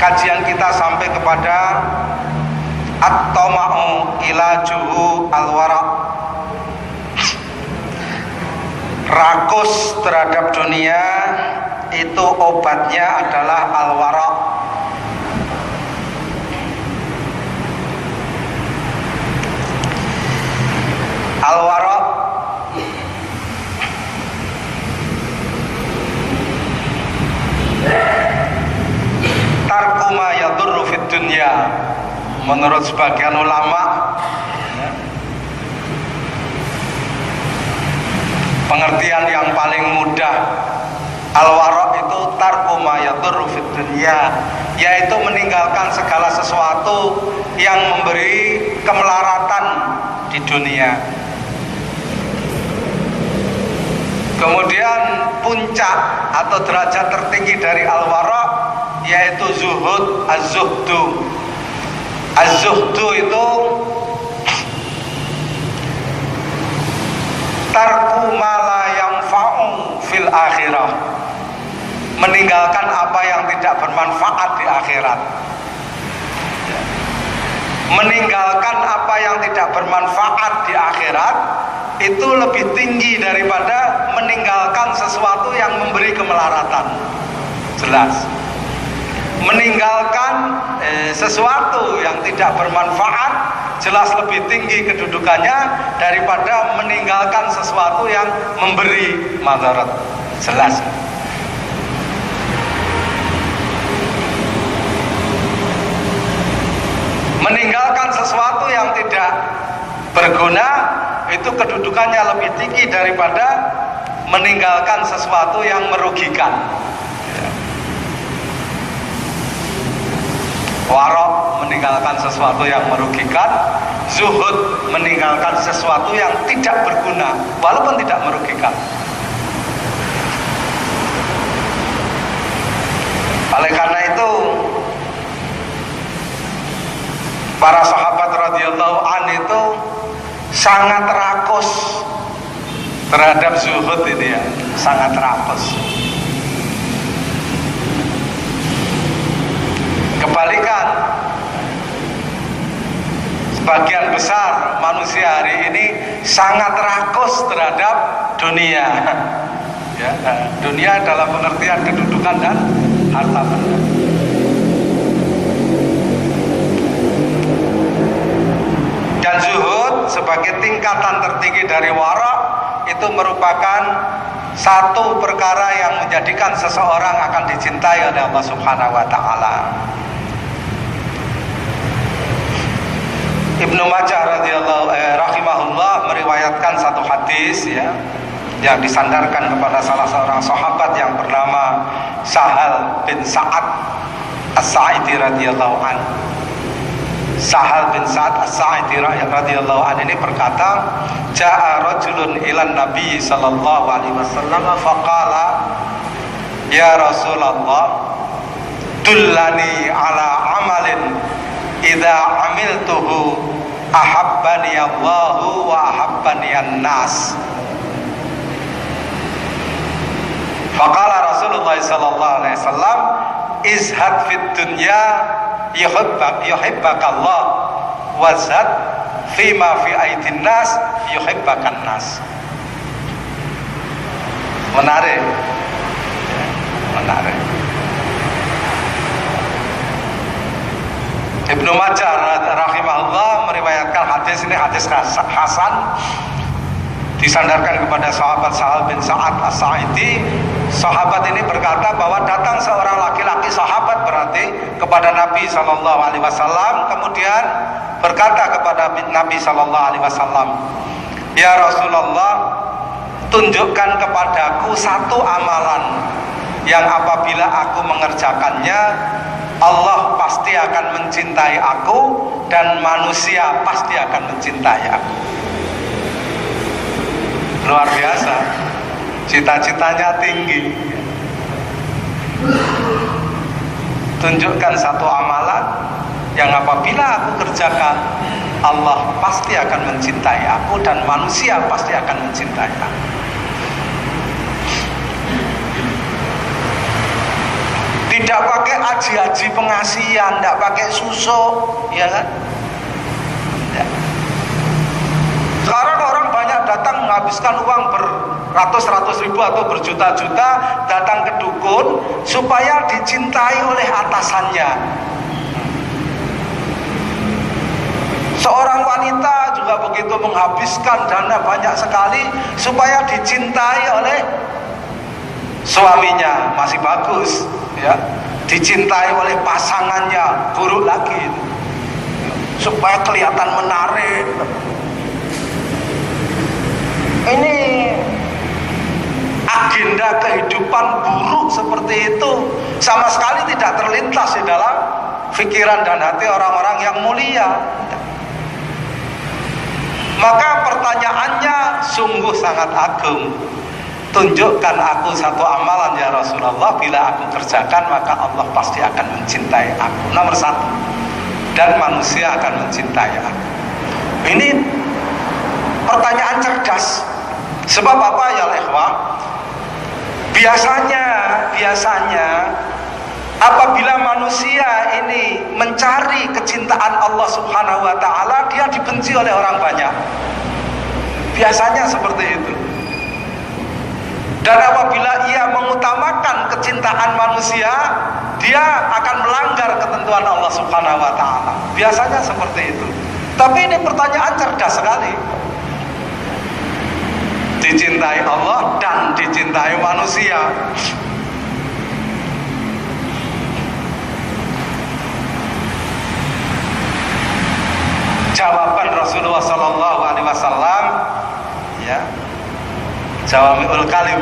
kajian kita sampai kepada at-tama'u ilajuhu al-wara'. Rakus terhadap dunia itu obatnya adalah al-wara'. Al-wara' tarku ma yadurru fid dunya. Menurut sebagian ulama, pengertian yang paling mudah al-wara' itu tarku ma yadurru fid dunya, yaitu meninggalkan segala sesuatu yang memberi kemelaratan di dunia. Kemudian puncak atau derajat tertinggi dari al-wara' yaitu zuhud, az-zuhdu. Az-zuhdu itu tarku ma la yanfa'u fil akhirah, meninggalkan apa yang tidak bermanfaat di akhirat. Meninggalkan apa yang tidak bermanfaat di akhirat itu lebih tinggi daripada meninggalkan sesuatu yang memberi kemelaratan. Jelas. Meninggalkan sesuatu yang tidak bermanfaat jelas lebih tinggi kedudukannya daripada meninggalkan sesuatu yang memberi madarat. Jelas. Meninggalkan sesuatu yang tidak berguna itu kedudukannya lebih tinggi daripada meninggalkan sesuatu yang merugikan. Wara' meninggalkan sesuatu yang merugikan, zuhud meninggalkan sesuatu yang tidak berguna walaupun tidak merugikan. Oleh karena itu para sahabat radhiyallahu anhu itu sangat rakus terhadap zuhud ini ya, sangat rakus. Kebalikan, sebagian besar manusia hari ini sangat rakus terhadap dunia. Ya, dunia dalam pengertian kedudukan dan harta benda. Dan zuhud sebagai tingkatan tertinggi dari wara' itu merupakan satu perkara yang menjadikan seseorang akan dicintai oleh Allah Subhanahu wa taala. Ibnu Majah rahimahullah meriwayatkan satu hadis ya, yang disandarkan kepada salah seorang sahabat yang bernama Sahal bin Sa'ad As-Sa'idi radhiyallahu anhu. Sahal bin Sa'ad As-Sa'idi radhiyallahu anhu ini berkata, "Ja'a rajulun ilan Nabi sallallahu alaihi wasallam faqala, ya Rasulullah, dullani ala amalin idza amiltuhu ahabbani Allahu wa ahabbani an-nas." Faqala Rasulullah sallallahu alaihi wasallam, "Izhad fid dunya yuhibbaka Allah, wazhad fima fi aidin nas yuhibbakan nas." Menarik. Menarik. Ibnu Majah rahimahullah meriwayatkan hadis ini, hadis hasan, disandarkan kepada sahabat Sahal bin Sa'ad As-Sa'idi. Sahabat ini berkata bahwa datang seorang laki-laki, sahabat berarti, kepada Nabi SAW, kemudian berkata kepada Nabi SAW, "Ya Rasulullah, tunjukkan kepadaku satu amalan yang apabila aku mengerjakannya, Allah pasti akan mencintai aku dan manusia pasti akan mencintai aku." Luar biasa, cita-citanya tinggi. Tunjukkan satu amalan yang apabila aku kerjakan, Allah pasti akan mencintai aku dan manusia pasti akan mencintai aku. Tidak tidak pakai aji-aji pengasihan, tidak pakai susuk, ya kan? Ya. Sekarang orang banyak datang menghabiskan uang beratus-ratus ribu atau berjuta-juta datang ke dukun supaya dicintai oleh atasannya. Seorang wanita juga begitu, menghabiskan dana banyak sekali supaya dicintai oleh suaminya, masih bagus, ya. Dicintai oleh pasangannya, buruk lagi, supaya kelihatan menarik. Ini agenda kehidupan buruk seperti itu sama sekali tidak terlintas di dalam pikiran dan hati orang-orang yang mulia. Maka pertanyaannya sungguh sangat agung. Tunjukkan aku satu amalan ya Rasulullah, bila aku kerjakan maka Allah pasti akan mencintai aku. Nomor satu, dan manusia akan mencintai aku. Ini pertanyaan cerdas. Sebab apa ya ikhwah? Biasanya apabila manusia ini mencari kecintaan Allah Subhanahu wa taala, dia dibenci oleh orang banyak. Biasanya seperti itu. Dan apabila ia mengutamakan kecintaan manusia, dia akan melanggar ketentuan Allah Subhanahu wa taala. Biasanya seperti itu. Tapi ini pertanyaan cerdas sekali. Dicintai Allah dan dicintai manusia. Jawaban Rasulullah Sallallahu Alaihi Wasallam, ya, Jawami'ul Kalim,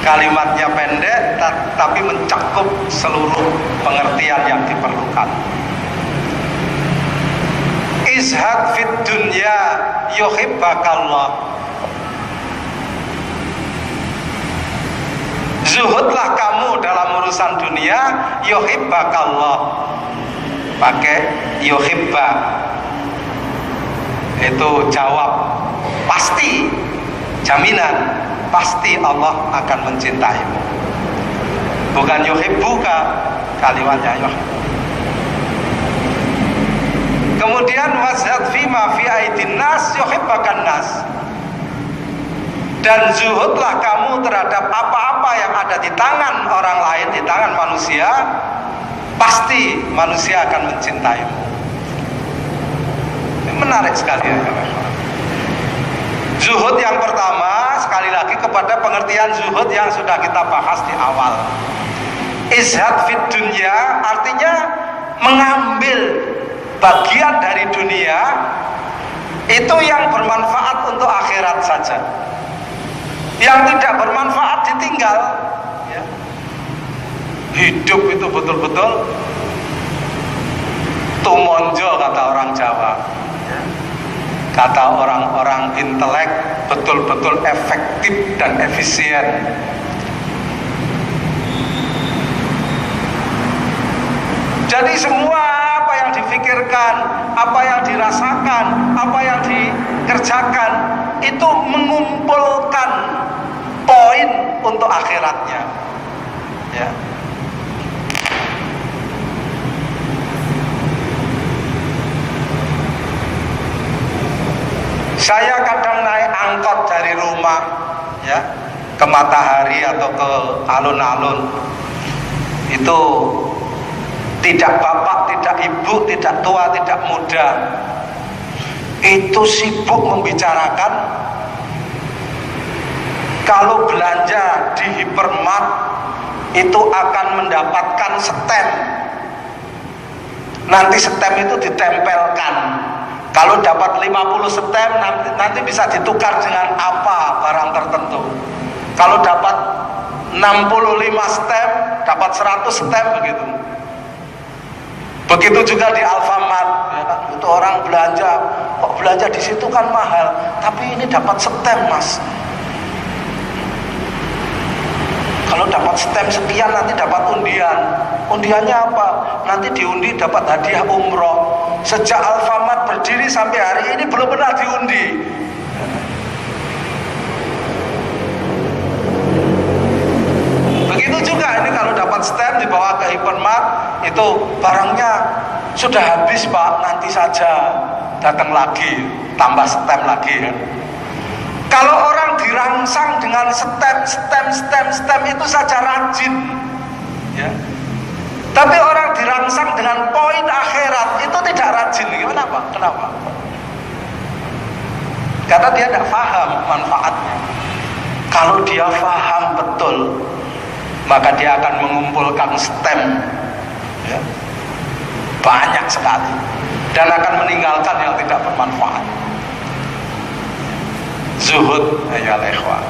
kalimatnya pendek tapi mencakup seluruh pengertian yang diperlukan. Izhad fid dunya yuhibbakallah. Zuhudlah kamu dalam urusan dunia, yuhibbakallah. Pakai yuhibba, itu jawab pasti, jaminan pasti Allah akan mencintaimu. Bukan yuhibbuka, kalimatnya yuhibbu. Kemudian wazhad fima fi aidin nas yuhibbakan nas. Dan zuhudlah kamu terhadap apa-apa yang ada di tangan orang lain, di tangan manusia, pasti manusia akan mencintaimu. Ini menarik sekali ya. Zuhud yang pertama, sekali lagi kepada pengertian zuhud yang sudah kita bahas di awal. Izhad fid dunya artinya mengambil bagian dari dunia itu yang bermanfaat untuk akhirat saja. Yang tidak bermanfaat ditinggal, ya. Hidup itu betul-betul tumonjo kata orang Jawa, ya. Kata orang-orang intelek, betul-betul efektif dan efisien. Jadi semua apa yang difikirkan, apa yang dirasakan, apa yang dikerjakan itu mengumpulkan poin untuk akhiratnya, ya. Saya kadang naik angkot dari rumah, ya, ke Matahari atau ke alun-alun. Itu tidak bapak, tidak ibu, tidak tua, tidak muda. Itu sibuk membicarakan kalau belanja di Hypermart itu akan mendapatkan stem. Nanti stem itu ditempelkan. Kalau dapat 50 stem nanti bisa ditukar dengan apa barang tertentu. Kalau dapat 65 stem dapat 100 stem begitu. Begitu juga di Alfamart, ya kan? Itu orang belanja, kok belanja di situ kan mahal, tapi ini dapat stem mas. Kalau dapat stem sekian nanti dapat undian. Undiannya apa? Nanti diundi dapat hadiah umroh. Sejak Alfamart berdiri sampai hari ini belum pernah diundi. Begitu juga ini kalau dapat dapat stem dibawa ke hypermart, itu barangnya sudah habis Pak, nanti saja, datang lagi, tambah stem lagi ya. Kalau orang dirangsang dengan stem itu saja rajin ya. Tapi orang dirangsang dengan poin akhirat itu tidak rajin. Gimana Pak? Kenapa? Karena dia tidak paham manfaatnya. Kalau dia paham betul, maka dia akan mengumpulkan stem ya, banyak sekali, dan akan meninggalkan yang tidak bermanfaat. Zuhud ya ikhwan.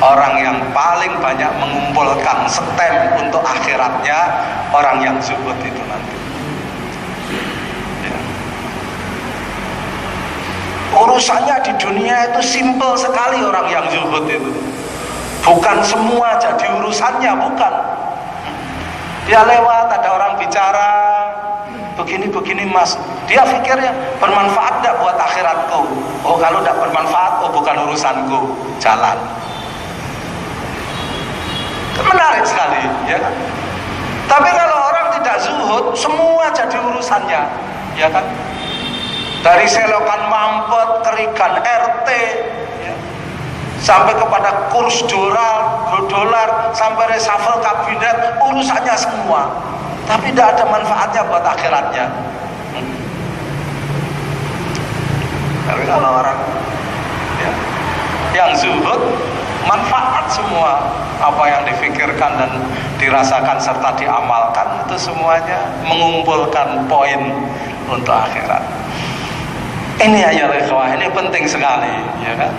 Orang yang paling banyak mengumpulkan stem untuk akhiratnya, orang yang zuhud itu nanti ya. Urusannya di dunia itu simple sekali. Orang yang zuhud itu bukan semua jadi urusannya, bukan. Dia lewat, ada orang bicara begini Mas, dia pikirnya bermanfaat tidak buat akhiratku. Oh kalau tidak bermanfaat, oh bukan urusanku, jalan. Menarik sekali ya kan? Tapi kalau orang tidak zuhud, semua jadi urusannya ya kan? Dari selokan mampet, kerikan RT ya, sampai kepada kurs dolar, sampai reshuffle kabinet, urusannya semua. Tapi tidak ada manfaatnya buat akhiratnya. Tapi kalau orang ya, yang zuhud, manfaat semua apa yang difikirkan dan dirasakan serta diamalkan itu semuanya mengumpulkan poin untuk akhirat. Ini ya ikhwah, ini penting sekali ya kan.